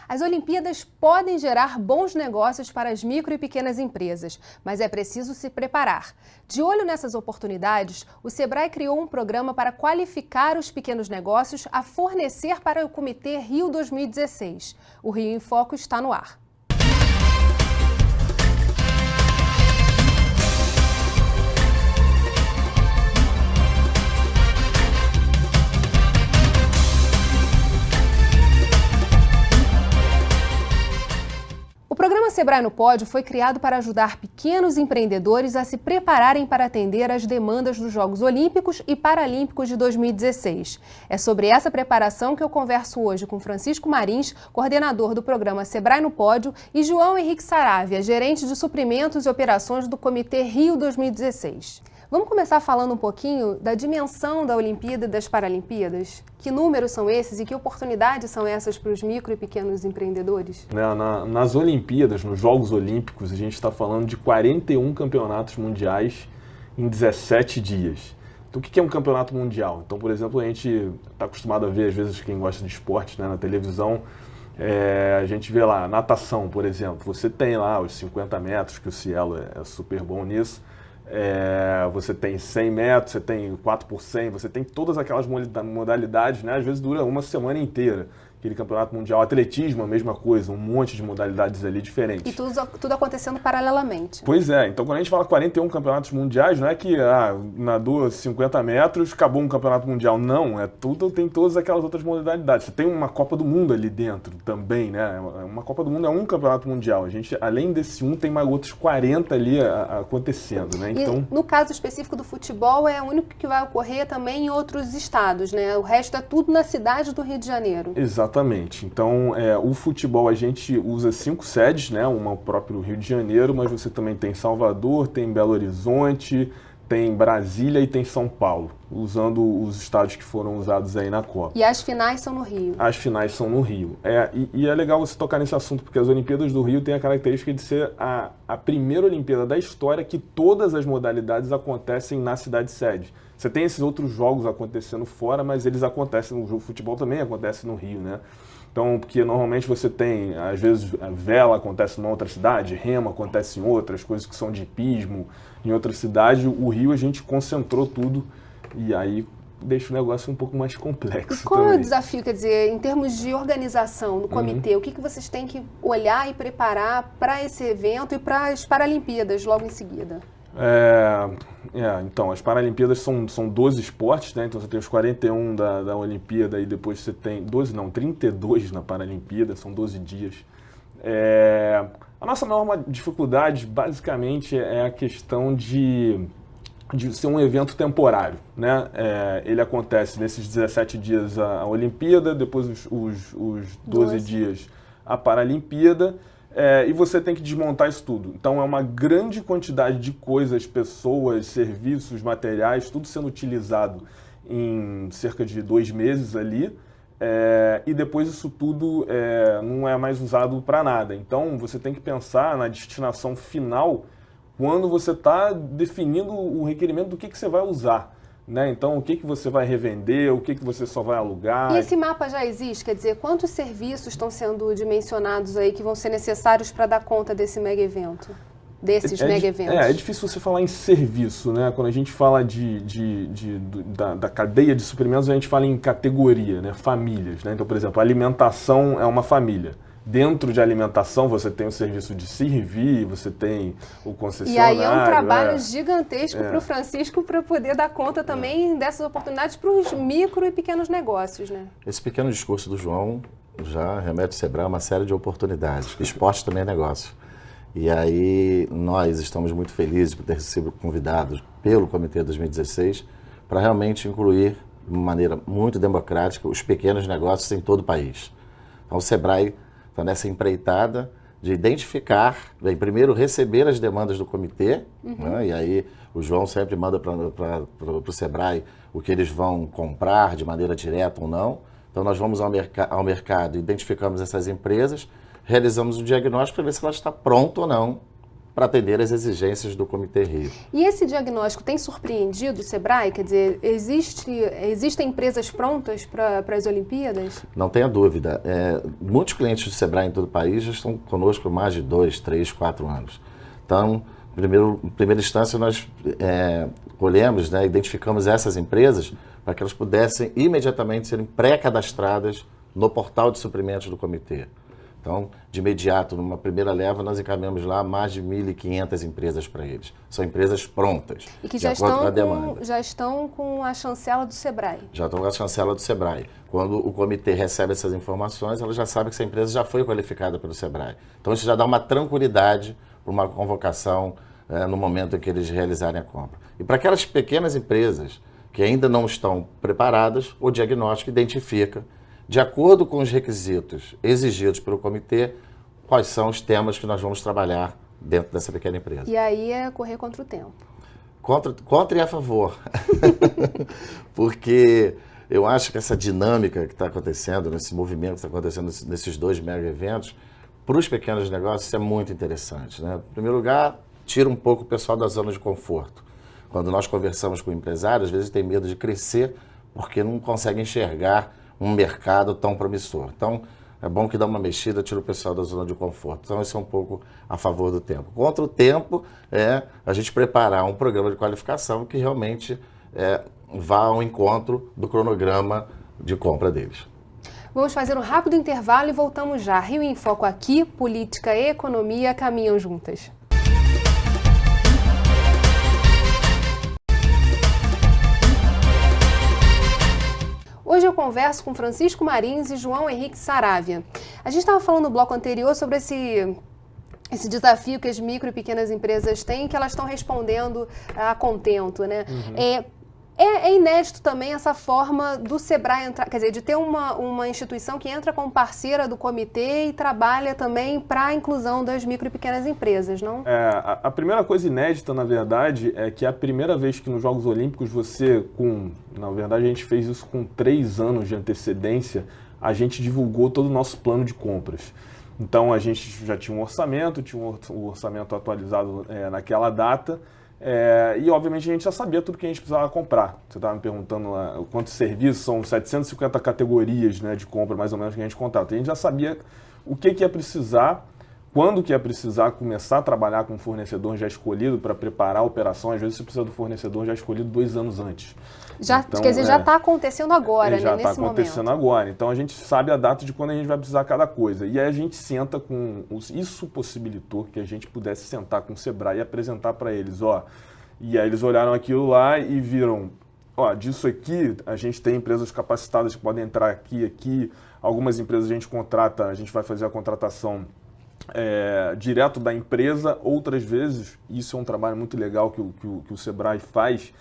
As Olimpíadas podem gerar bons negócios para as micro e pequenas empresas, mas é preciso se preparar. De olho nessas oportunidades, o Sebrae criou um programa para qualificar os pequenos negócios a fornecer para o Comitê Rio 2016. O Rio em Foco está no ar. O programa Sebrae no Pódio foi criado para ajudar pequenos empreendedores a se prepararem para atender às demandas dos Jogos Olímpicos e Paralímpicos de 2016. É sobre essa preparação que eu converso hoje com Francisco Marins, coordenador do programa Sebrae no Pódio, e João Henrique Saravia, gerente de suprimentos e operações do Comitê Rio 2016. Vamos começar falando um pouquinho da dimensão da Olimpíada e das Paralimpíadas? Que números são esses e que oportunidades são essas para os micro e pequenos empreendedores? Nas Olimpíadas, nos Jogos Olímpicos, a gente está falando de 41 campeonatos mundiais em 17 dias. Então, o que é um campeonato mundial? Então, por exemplo, a gente está acostumado a ver, às vezes, quem gosta de esporte, né, na televisão, a gente vê lá, natação, por exemplo. Você tem lá os 50 metros, que o Cielo é super bom nisso. Você tem 100 metros, você tem 4 por 100, você tem todas aquelas modalidades, né? Às vezes dura uma semana inteira. Aquele campeonato mundial, atletismo, a mesma coisa, um monte de modalidades ali diferentes. E tudo acontecendo paralelamente. Pois é, então quando a gente fala 41 campeonatos mundiais, não é que nadou 50 metros, acabou um campeonato mundial. Não, tem todas aquelas outras modalidades. Você tem uma Copa do Mundo ali dentro também, né? Uma Copa do Mundo é um campeonato mundial. A gente, além desse tem mais outros 40 ali acontecendo, né? Então, e no caso específico do futebol, é o único que vai ocorrer também em outros estados, né? O resto é tudo na cidade do Rio de Janeiro. Exatamente. Então, o futebol a gente usa 5 sedes, né? Uma o próprio Rio de Janeiro, mas você também tem Salvador, tem Belo Horizonte, tem Brasília e tem São Paulo, usando os estádios que foram usados aí na Copa. E as finais são no Rio? As finais são no Rio. E é legal você tocar nesse assunto, porque as Olimpíadas do Rio têm a característica de ser a primeira Olimpíada da história que todas as modalidades acontecem na cidade-sede. Você tem esses outros jogos acontecendo fora, mas eles acontecem, o futebol também acontece no Rio, né? Então, porque normalmente você tem, às vezes, a vela acontece em outra cidade, remo acontece em outras, coisas que são de hipismo em outra cidade. O Rio a gente concentrou tudo e aí deixa o negócio um pouco mais complexo. E qual também é o desafio, quer dizer, em termos de organização do comitê? O que vocês têm que olhar e preparar para esse evento e para as Paralimpíadas logo em seguida? Então, as Paralimpíadas são 12 esportes, né? Então você tem os 41 da Olimpíada e depois você tem 32 na Paralimpíada, são 12 dias. A nossa maior dificuldade, basicamente, é a questão de ser um evento temporário, né? Ele acontece nesses 17 dias a Olimpíada, depois os 12 dias a Paralimpíada. E você tem que desmontar isso tudo. Então é uma grande quantidade de coisas, pessoas, serviços, materiais, tudo sendo utilizado em cerca de 2 meses ali. E depois isso tudo não é mais usado para nada. Então você tem que pensar na destinação final quando você está definindo o requerimento do que você vai usar. Né? Então, o que você vai revender, o que você só vai alugar. E esse mapa já existe? Quer dizer, quantos serviços estão sendo dimensionados aí que vão ser necessários para dar conta desse mega evento? Desses mega eventos? É difícil você falar em serviço, né? Quando a gente fala da cadeia de suprimentos, a gente fala em categoria, né? Famílias, né? Então, por exemplo, a alimentação é uma família. Dentro de alimentação, você tem o serviço de servir, você tem o concessionário. E aí é um trabalho gigantesco para o Francisco para poder dar conta também dessas oportunidades para os micro e pequenos negócios, né? Esse pequeno discurso do João já remete ao Sebrae a uma série de oportunidades. Esporte também é negócio. E aí nós estamos muito felizes por ter sido convidados pelo Comitê 2016 para realmente incluir, de uma maneira muito democrática, os pequenos negócios em todo o país. Então o Sebrae está nessa empreitada de identificar, primeiro receber as demandas do comitê, né? E aí o João sempre manda para o Sebrae o que eles vão comprar de maneira direta ou não. Então nós vamos ao mercado, identificamos essas empresas, realizamos um diagnóstico para ver se ela está pronta ou não para atender às exigências do Comitê Rio. E esse diagnóstico tem surpreendido o Sebrae? Quer dizer, existem empresas prontas para as Olimpíadas? Não tenha dúvida. Muitos clientes do Sebrae em todo o país já estão conosco há mais de 2, 3, 4 anos. Então, em primeira instância, nós colhemos, né, identificamos essas empresas para que elas pudessem imediatamente serem pré-cadastradas no portal de suprimentos do Comitê. Então, de imediato, numa primeira leva, nós encaminhamos lá mais de 1.500 empresas para eles. São empresas prontas, e que de acordo com a demanda. já estão com a chancela do Sebrae. Já estão com a chancela do Sebrae. Quando o comitê recebe essas informações, ela já sabe que essa empresa já foi qualificada pelo Sebrae. Então, isso já dá uma tranquilidade para uma convocação no momento em que eles realizarem a compra. E para aquelas pequenas empresas que ainda não estão preparadas, o diagnóstico identifica, de acordo com os requisitos exigidos pelo comitê, quais são os temas que nós vamos trabalhar dentro dessa pequena empresa. E aí é correr contra o tempo. Contra e a favor. Porque eu acho que essa dinâmica que está acontecendo, nesse movimento que está acontecendo nesses 2 mega eventos, para os pequenos negócios isso é muito interessante, né? Em primeiro lugar, tira um pouco o pessoal da zona de conforto. Quando nós conversamos com empresários, às vezes tem medo de crescer porque não consegue enxergar um mercado tão promissor. Então, é bom que dá uma mexida, tira o pessoal da zona de conforto. Então, isso é um pouco a favor do tempo. Contra o tempo é a gente preparar um programa de qualificação que realmente vá ao encontro do cronograma de compra deles. Vamos fazer um rápido intervalo e voltamos já. Rio em Foco aqui, política e economia caminham juntas. Hoje eu converso com Francisco Marins e João Henrique Saravia. A gente estava falando no bloco anterior sobre esse desafio que as micro e pequenas empresas têm, que elas estão respondendo a contento, né? Uhum. É inédito também essa forma do Sebrae entrar, quer dizer, de ter uma instituição que entra como parceira do comitê e trabalha também para a inclusão das micro e pequenas empresas, não? A primeira coisa inédita, na verdade, é que é a primeira vez que nos Jogos Olímpicos na verdade a gente fez isso com 3 anos de antecedência, a gente divulgou todo o nosso plano de compras. Então a gente já tinha um orçamento, o orçamento atualizado naquela data, e obviamente a gente já sabia tudo que a gente precisava comprar. Você estava me perguntando quantos serviços, são 750 categorias, né, de compra mais ou menos que a gente contrata. A gente já sabia o que ia precisar, quando que ia precisar começar a trabalhar com um fornecedor já escolhido para preparar a operação. Às vezes você precisa do fornecedor já escolhido 2 anos antes. Então, quer dizer, já está acontecendo agora, né, nesse momento. Já está acontecendo agora. Então a gente sabe a data de quando a gente vai precisar cada coisa. E aí a gente senta com... Isso possibilitou que a gente pudesse sentar com o Sebrae e apresentar para eles, E aí eles olharam aquilo lá e viram, disso aqui a gente tem empresas capacitadas que podem entrar aqui. Algumas empresas a gente contrata, a gente vai fazer a contratação direto da empresa. Outras vezes, isso é um trabalho muito legal que o Sebrae faz,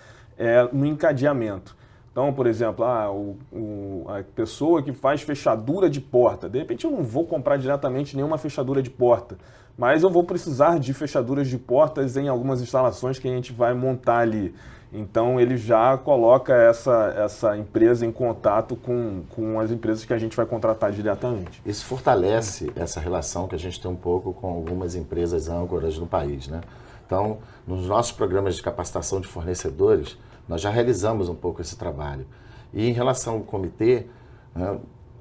no encadeamento. Então, por exemplo, a pessoa que faz fechadura de porta, de repente eu não vou comprar diretamente nenhuma fechadura de porta, mas eu vou precisar de fechaduras de portas em algumas instalações que a gente vai montar ali. Então, ele já coloca essa empresa em contato com as empresas que a gente vai contratar diretamente. Isso fortalece essa relação que a gente tem um pouco com algumas empresas âncoras no país, né? Então, nos nossos programas de capacitação de fornecedores, nós já realizamos um pouco esse trabalho. E em relação ao comitê,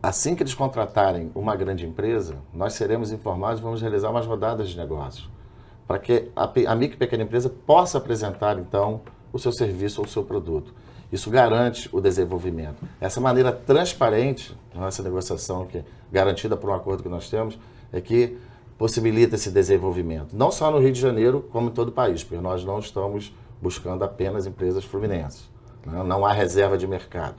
assim que eles contratarem uma grande empresa, nós seremos informados e vamos realizar umas rodadas de negócio, para que a micro e pequena empresa possa apresentar, então, o seu serviço ou o seu produto. Isso garante o desenvolvimento. Essa maneira transparente, nossa negociação, que é garantida por um acordo que nós temos, é que possibilita esse desenvolvimento. Não só no Rio de Janeiro, como em todo o país, porque nós não estamos buscando apenas empresas fluminenses. Não há reserva de mercado.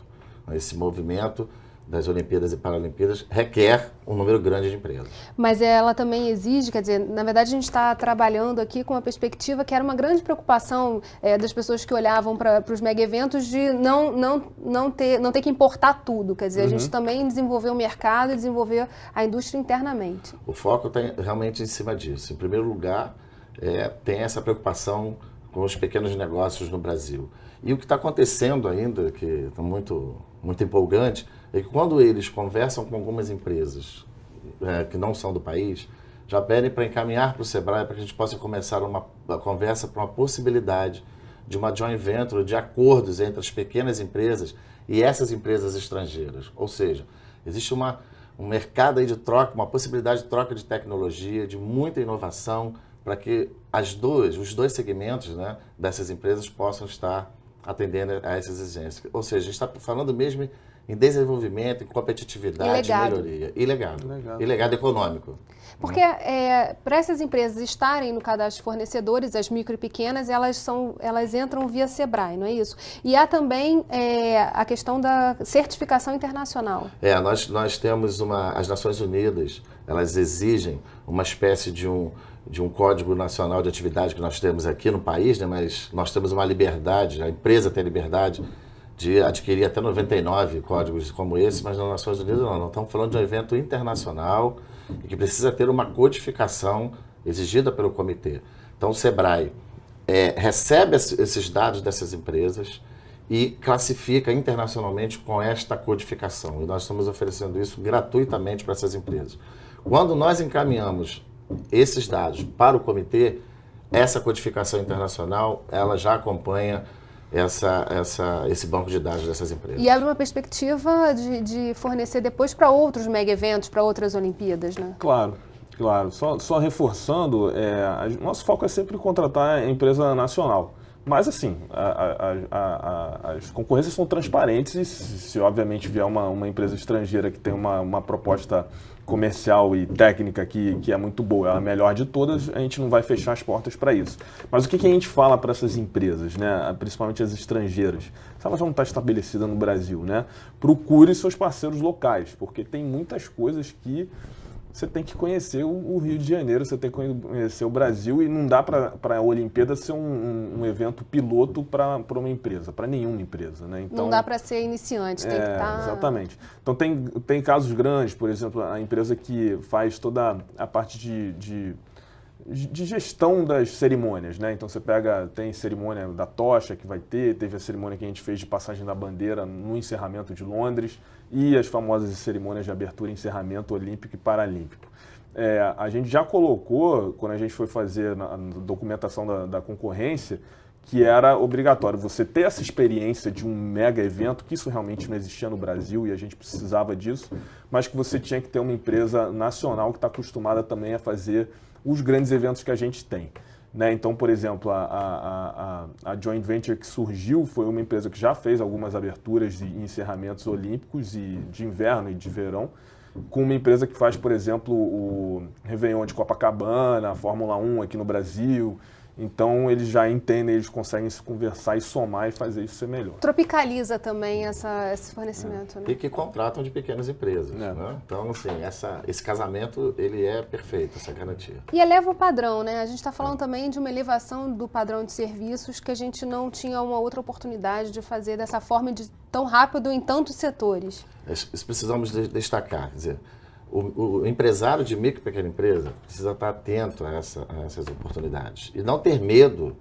Esse movimento das Olimpíadas e Paralimpíadas requer um número grande de empresas. Mas ela também exige, quer dizer, na verdade a gente está trabalhando aqui com uma perspectiva que era uma grande preocupação das pessoas que olhavam para os mega eventos de não ter que importar tudo, quer dizer, a gente também desenvolver o mercado e desenvolver a indústria internamente. O foco está realmente em cima disso. Em primeiro lugar, tem essa preocupação com os pequenos negócios no Brasil. E o que está acontecendo ainda, que está muito empolgante, é que quando eles conversam com algumas empresas que não são do país, já pedem para encaminhar para o Sebrae para que a gente possa começar uma conversa para uma possibilidade de uma joint venture, de acordos entre as pequenas empresas e essas empresas estrangeiras. Ou seja, existe um mercado aí de troca, uma possibilidade de troca de tecnologia, de muita inovação, para que os dois segmentos, né, dessas empresas possam estar atendendo a essas exigências. Ou seja, a gente está falando mesmo em desenvolvimento, em competitividade, em melhoria. E legado. E legado econômico. Porque para essas empresas estarem no cadastro de fornecedores, as micro e pequenas, elas entram via Sebrae, não é isso? E há também a questão da certificação internacional. Nós temos as Nações Unidas, elas exigem uma espécie de um código nacional de atividade que nós temos aqui no país, né? Mas nós temos uma liberdade, a empresa tem a liberdade de adquirir até 99 códigos como esse, mas nas Nações Unidas não. Nós estamos falando de um evento internacional e que precisa ter uma codificação exigida pelo comitê. Então o Sebrae recebe esses dados dessas empresas e classifica internacionalmente com esta codificação. E nós estamos oferecendo isso gratuitamente para essas empresas. Quando nós encaminhamos esses dados para o comitê, essa codificação internacional, ela já acompanha esse banco de dados dessas empresas. E abre uma perspectiva de fornecer depois para outros mega eventos, para outras Olimpíadas, né? Claro. Só reforçando, nosso foco é sempre contratar a empresa nacional. Mas, assim, as concorrências são transparentes e se obviamente vier uma empresa estrangeira que tem uma proposta comercial e técnica que é muito boa, ela é a melhor de todas, a gente não vai fechar as portas para isso. Mas o que a gente fala para essas empresas, né, principalmente as estrangeiras, se elas vão estar estabelecidas no Brasil, né, procure seus parceiros locais, porque tem muitas coisas que você tem que conhecer o Rio de Janeiro, você tem que conhecer o Brasil e não dá para a Olimpíada ser um evento piloto para uma empresa, para nenhuma empresa, né? Então, não dá para ser iniciante, tem que estar... Exatamente. Então tem casos grandes, por exemplo, a empresa que faz toda a parte de gestão das cerimônias, né? Então tem cerimônia da tocha que vai teve a cerimônia que a gente fez de passagem da bandeira no encerramento de Londres e as famosas cerimônias de abertura e encerramento olímpico e paralímpico. A gente já colocou, quando a gente foi fazer a documentação da concorrência, que era obrigatório você ter essa experiência de um mega evento, que isso realmente não existia no Brasil e a gente precisava disso, mas que você tinha que ter uma empresa nacional que está acostumada também a fazer os grandes eventos que a gente tem, né? Então, por exemplo, a joint venture que surgiu foi uma empresa que já fez algumas aberturas e encerramentos olímpicos e de inverno e de verão, com uma empresa que faz, por exemplo, o Réveillon de Copacabana, a Fórmula 1 aqui no Brasil. Então, eles já entendem, eles conseguem se conversar e somar e fazer isso ser melhor. Tropicaliza também esse fornecimento, né? E que contratam de pequenas empresas, né? Então, assim, esse casamento, ele é perfeito, essa garantia. E eleva o padrão, né? A gente está falando também de uma elevação do padrão de serviços que a gente não tinha uma outra oportunidade de fazer dessa forma tão rápido em tantos setores. Isso precisamos destacar, quer dizer, o empresário de micro e pequena empresa precisa estar atento a essas oportunidades e não ter medo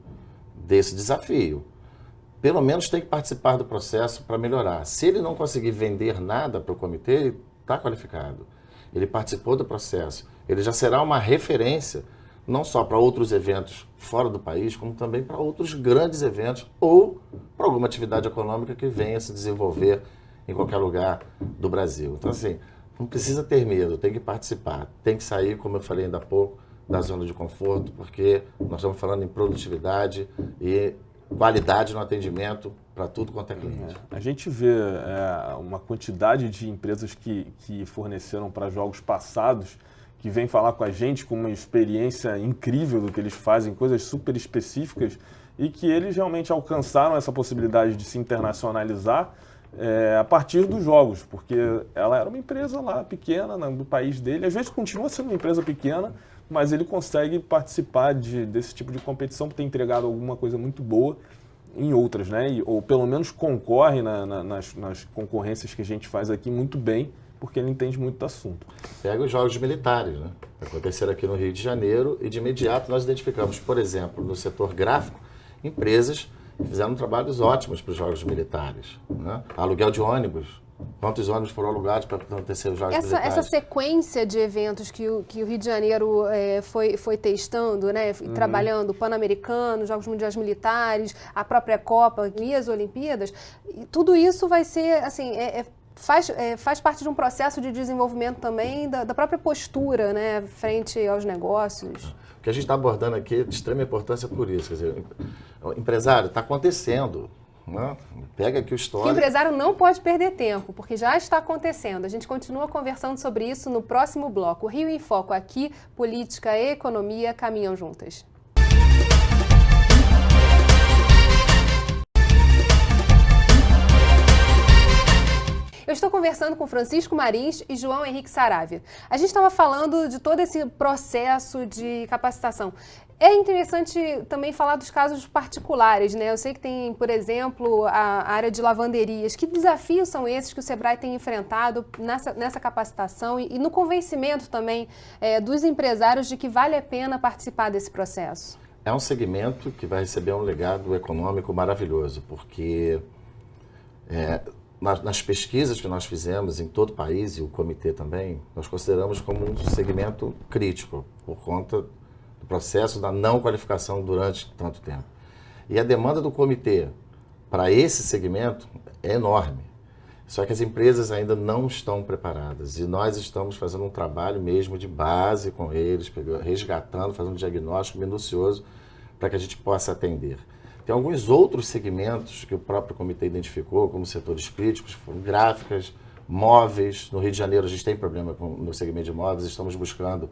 desse desafio. Pelo menos tem que participar do processo para melhorar. Se ele não conseguir vender nada para o comitê, ele está qualificado. Ele participou do processo. Ele já será uma referência não só para outros eventos fora do país, como também para outros grandes eventos ou para alguma atividade econômica que venha se desenvolver em qualquer lugar do Brasil. Então, assim, não precisa ter medo, tem que participar, tem que sair, como eu falei ainda há pouco, da zona de conforto, porque nós estamos falando em produtividade e qualidade no atendimento para tudo quanto é cliente. A gente vê uma quantidade de empresas que forneceram para jogos passados, que vêm falar com a gente com uma experiência incrível do que eles fazem, coisas super específicas, e que eles realmente alcançaram essa possibilidade de se internacionalizar a partir dos jogos, porque ela era uma empresa lá pequena do país dele, às vezes continua sendo uma empresa pequena, mas ele consegue participar desse tipo de competição por ter entregado alguma coisa muito boa em outras, né? Ou pelo menos concorre nas concorrências que a gente faz aqui muito bem, porque ele entende muito do assunto. Pega os jogos militares, né? Aconteceram aqui no Rio de Janeiro e de imediato nós identificamos, por exemplo, no setor gráfico, empresas que fizeram trabalhos ótimos para os jogos militares, né? Aluguel de ônibus, quantos ônibus foram alugados para acontecer os jogos militares. Essa sequência de eventos que o Rio de Janeiro foi testando, né, trabalhando, o Pan-Americano, Jogos Mundiais Militares, a própria Copa e as Olimpíadas, tudo isso vai ser, assim, faz parte de um processo de desenvolvimento também da própria postura, né, frente aos negócios. O que a gente está abordando aqui é de extrema importância por isso. Quer dizer, o empresário, está acontecendo. Né? Pega aqui o histórico. O empresário não pode perder tempo, porque já está acontecendo. A gente continua conversando sobre isso no próximo bloco. Rio em Foco aqui, política e economia caminham juntas. Eu estou conversando com Francisco Marins e João Henrique Saravia. A gente estava falando de todo esse processo de capacitação. É interessante também falar dos casos particulares, né? Eu sei que tem, por exemplo, a área de lavanderias. Que desafios são esses que o Sebrae tem enfrentado nessa capacitação e no convencimento também dos empresários de que vale a pena participar desse processo? É um segmento que vai receber um legado econômico maravilhoso, porque nas pesquisas que nós fizemos em todo o país, e o comitê também, nós consideramos como um segmento crítico, por conta do processo da não qualificação durante tanto tempo. E a demanda do comitê para esse segmento é enorme. Só que as empresas ainda não estão preparadas. E nós estamos fazendo um trabalho mesmo de base com eles, resgatando, fazendo um diagnóstico minucioso para que a gente possa atender. Tem alguns outros segmentos que o próprio comitê identificou como setores críticos, foram gráficas, móveis. No Rio de Janeiro a gente tem problema no segmento de móveis, estamos buscando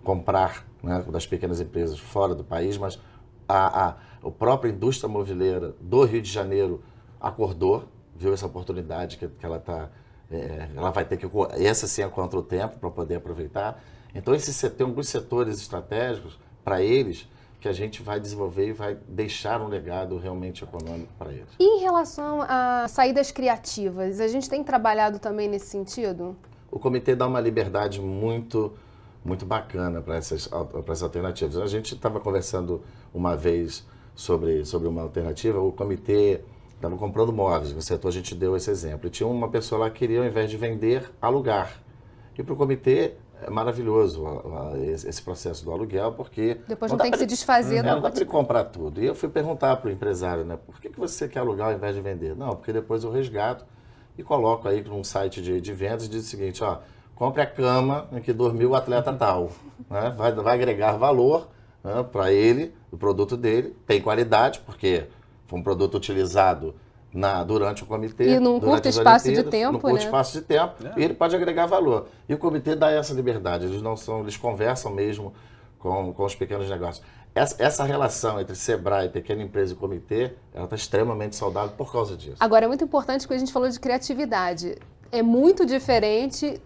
comprar, né, das pequenas empresas fora do país, mas a própria indústria moveleira do Rio de Janeiro acordou, viu essa oportunidade que ela ela vai ter que... Essa sim é contra o tempo para poder aproveitar. Então tem alguns setores estratégicos para eles que a gente vai desenvolver e vai deixar um legado realmente econômico para eles. E em relação a saídas criativas, a gente tem trabalhado também nesse sentido? O comitê dá uma liberdade muito bacana para essas alternativas. A gente estava conversando uma vez sobre uma alternativa, o comitê estava comprando móveis, no setor a gente deu esse exemplo. E tinha uma pessoa lá que queria, ao invés de vender, alugar. E para o comitê é maravilhoso esse processo do aluguel, porque... Depois não tem que se desfazer. Não dá para comprar tudo. E eu fui perguntar para o empresário, né, por que você quer alugar ao invés de vender? Não, porque depois eu resgato e coloco aí num site de vendas e diz o seguinte, ó, compre a cama em que dormiu o atleta tal. Né? Vai agregar valor, né, para ele, o produto dele, tem qualidade, porque foi um produto utilizado durante o comitê. E num curto espaço de tempo, num curto espaço de tempo, e ele pode agregar valor. E o comitê dá essa liberdade, eles conversam mesmo com os pequenos negócios. Essa relação entre Sebrae, pequena empresa e comitê, ela está extremamente saudável por causa disso. Agora, é muito importante que a gente falou de criatividade. É muito diferente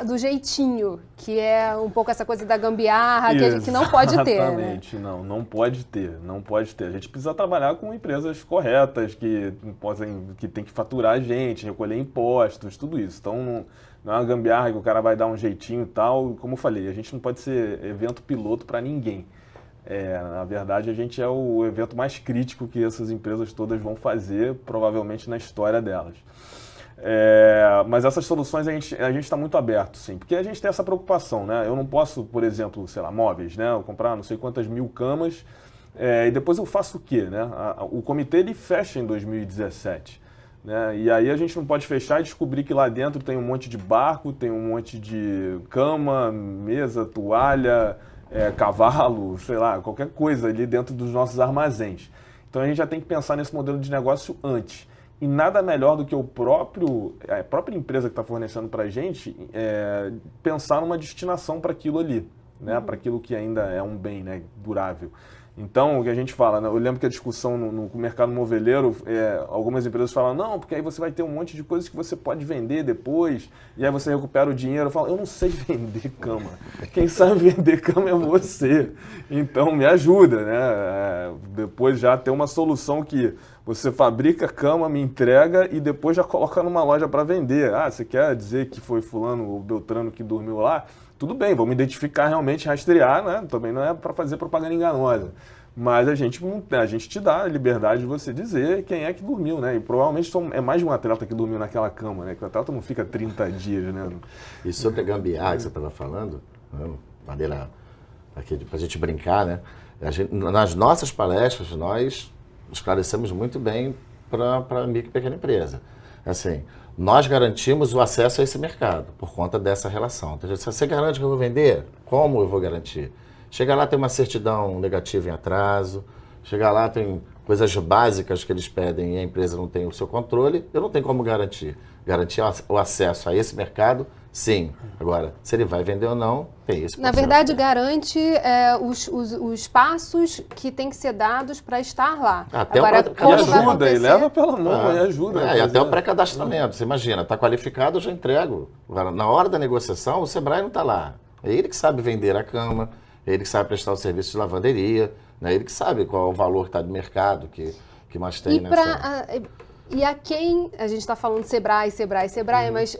do jeitinho, que é um pouco essa coisa da gambiarra, que não pode ter. Exatamente, né? Não pode ter. A gente precisa trabalhar com empresas corretas, que tem que faturar a gente, recolher impostos, tudo isso. Então, não é uma gambiarra que o cara vai dar um jeitinho e tal. Como eu falei, a gente não pode ser evento piloto para ninguém. Na verdade, a gente é o evento mais crítico que essas empresas todas vão fazer, provavelmente na história delas. Mas essas soluções a gente está muito aberto, sim, porque a gente tem essa preocupação, né? Eu não posso, por exemplo, sei lá, móveis, né? Eu comprar não sei quantas mil camas e depois eu faço o quê, né? O comitê ele fecha em 2017, né? E aí a gente não pode fechar e descobrir que lá dentro tem um monte de barco, tem um monte de cama, mesa, toalha, cavalo, sei lá, qualquer coisa ali dentro dos nossos armazéns. Então a gente já tem que pensar nesse modelo de negócio antes. E nada melhor do que a própria empresa que está fornecendo para a gente pensar numa destinação para aquilo ali, né? Para aquilo que ainda é um bem, né, durável. Então, o que a gente fala, né? Eu lembro que a discussão no mercado moveleiro, algumas empresas falam, não, porque aí você vai ter um monte de coisas que você pode vender depois, e aí você recupera o dinheiro. Eu falo, eu não sei vender cama. Quem sabe vender cama é você. Então, me ajuda, né? Depois já ter uma solução que você fabrica cama, me entrega e depois já coloca numa loja para vender. Ah, você quer dizer que foi fulano ou Beltrano que dormiu lá? Tudo bem, vamos identificar realmente, rastrear, né? Também não é para fazer propaganda enganosa. Mas a gente te dá a liberdade de você dizer quem é que dormiu, né? E provavelmente é mais de um atleta que dormiu naquela cama, né? Que o atleta não fica 30 dias, né? E sobre a gambiarra que você estava falando, né? Maneira aqui pra gente brincar, né? Nas nossas palestras, nós esclarecemos muito bem para a micro e pequena empresa. Assim, nós garantimos o acesso a esse mercado por conta dessa relação. Então, você garante que eu vou vender? Como eu vou garantir? Chega lá, tem uma certidão negativa em atraso, chega lá, tem coisas básicas que eles pedem e a empresa não tem o seu controle, eu não tenho como garantir. Garantir o acesso a esse mercado, sim. Agora, se ele vai vender ou não, tem esse processo. Na verdade, garante os passos que têm que ser dados para estar lá. Até agora, como ajuda, e leva pela mão e ajuda. E até o pré-cadastramento. Você imagina, está qualificado, eu já entrego. Agora, na hora da negociação, o Sebrae não está lá. É ele que sabe vender a cama, é ele que sabe prestar o serviço de lavanderia, né? Ele que sabe qual é o valor que está do mercado, que mais tem nessa... E a quem, a gente está falando Sebrae, mas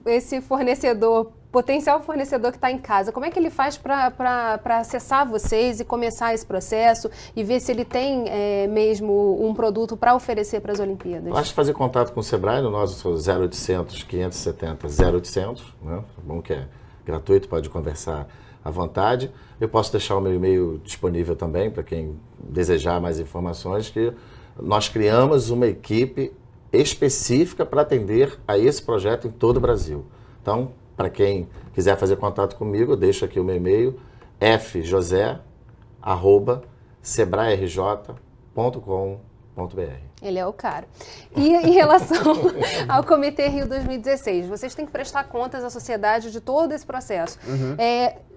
esse fornecedor, potencial fornecedor que está em casa, como é que ele faz para acessar vocês e começar esse processo e ver se ele tem mesmo um produto para oferecer para as Olimpíadas? Basta fazer contato com o Sebrae no nosso 0800 570 0800, né? Bom que é gratuito, pode conversar à vontade. Eu posso deixar o meu e-mail disponível também para quem desejar mais informações, que nós criamos uma equipe específica para atender a esse projeto em todo o Brasil. Então, para quem quiser fazer contato comigo, eu deixo aqui o meu e-mail, fjosé@sebraerj.com.br. Ele é o cara. E em relação ao Comitê Rio 2016, vocês têm que prestar contas à sociedade de todo esse processo.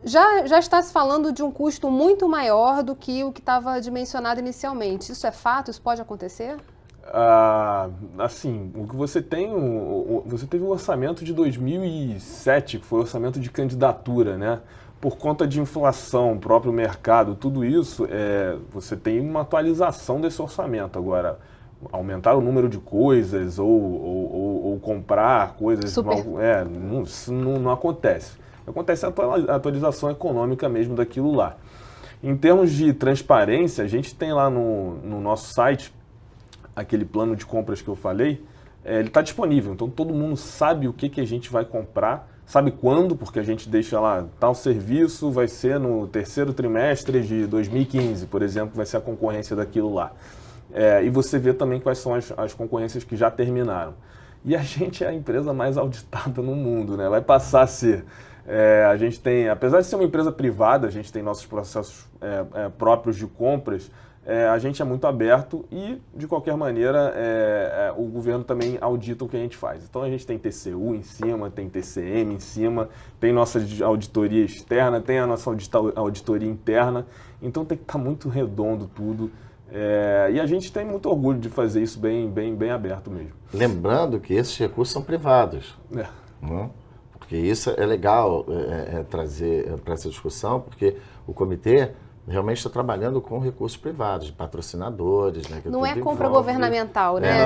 Já está se falando de um custo muito maior do que o que estava dimensionado inicialmente. Isso é fato? Isso pode acontecer? Assim, o que você tem, você teve o orçamento de 2007, que foi o orçamento de candidatura, né? Por conta de inflação, próprio mercado, tudo isso, você tem uma atualização desse orçamento. Agora, aumentar o número de coisas ou comprar coisas... Isso não acontece. Acontece a atualização econômica mesmo daquilo lá. Em termos de transparência, a gente tem lá no nosso site aquele plano de compras que eu falei, ele está disponível, então todo mundo sabe o que a gente vai comprar, sabe quando, porque a gente deixa lá, tal serviço vai ser no terceiro trimestre de 2015, por exemplo, vai ser a concorrência daquilo lá. E você vê também quais são as concorrências que já terminaram. E a gente é a empresa mais auditada no mundo, né? Vai passar a ser. A gente tem, apesar de ser uma empresa privada, a gente tem nossos processos próprios de compras, a gente é muito aberto e, de qualquer maneira, o governo também audita o que a gente faz. Então, a gente tem TCU em cima, tem TCM em cima, tem nossa auditoria externa, tem a nossa auditoria interna. Então, tem que estar muito redondo tudo. E a gente tem muito orgulho de fazer isso bem aberto mesmo. Lembrando que esses recursos são privados. Não? Porque isso é legal trazer para essa discussão, porque o comitê realmente está trabalhando com recursos privados, de patrocinadores. Né, não é compra governamental, né?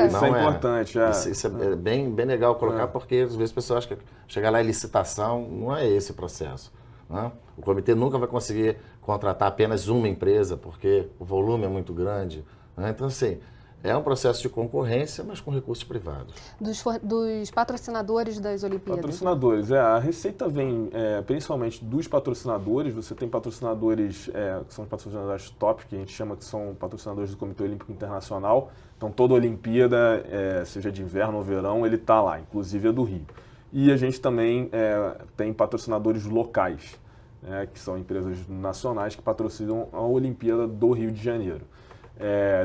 Isso é importante. Isso é bem legal colocar, porque às vezes as pessoas acham que chegar lá em licitação, não é esse o processo. Né? O comitê nunca vai conseguir contratar apenas uma empresa, porque o volume é muito grande. Né? Então, assim, é um processo de concorrência, mas com recursos privados. Dos patrocinadores das Olimpíadas? Patrocinadores. A receita vem principalmente dos patrocinadores. Você tem patrocinadores que são os patrocinadores top, que a gente chama que são patrocinadores do Comitê Olímpico Internacional. Então, toda Olimpíada, seja de inverno ou verão, ele está lá, inclusive a do Rio. E a gente também tem patrocinadores locais, que são empresas nacionais que patrocinam a Olimpíada do Rio de Janeiro.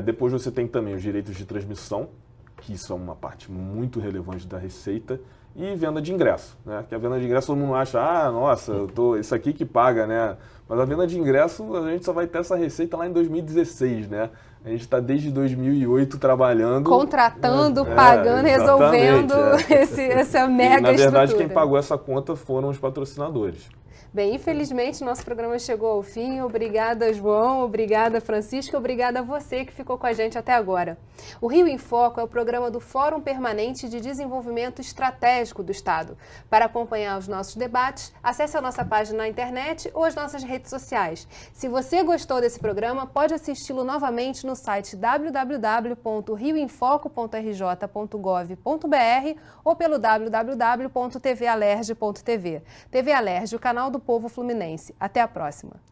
Depois você tem também os direitos de transmissão, que são uma parte muito relevante da receita, e venda de ingresso, né? Que a venda de ingresso todo mundo acha, nossa, isso aqui que paga, né? Mas a venda de ingresso a gente só vai ter essa receita lá em 2016, né? A gente está desde 2008 trabalhando... Contratando, pagando, resolvendo essa mega estrutura. Na verdade, quem pagou essa conta foram os patrocinadores. Bem, infelizmente, nosso programa chegou ao fim. Obrigada, João. Obrigada, Francisca. Obrigada a você que ficou com a gente até agora. O Rio em Foco é o programa do Fórum Permanente de Desenvolvimento Estratégico do Estado. Para acompanhar os nossos debates, acesse a nossa página na internet ou as nossas redes redes sociais. Se você gostou desse programa, pode assisti-lo novamente no site www.rioinfoco.rj.gov.br ou pelo www.tvalerj.tv. TV Alerj, o canal do povo fluminense. Até a próxima.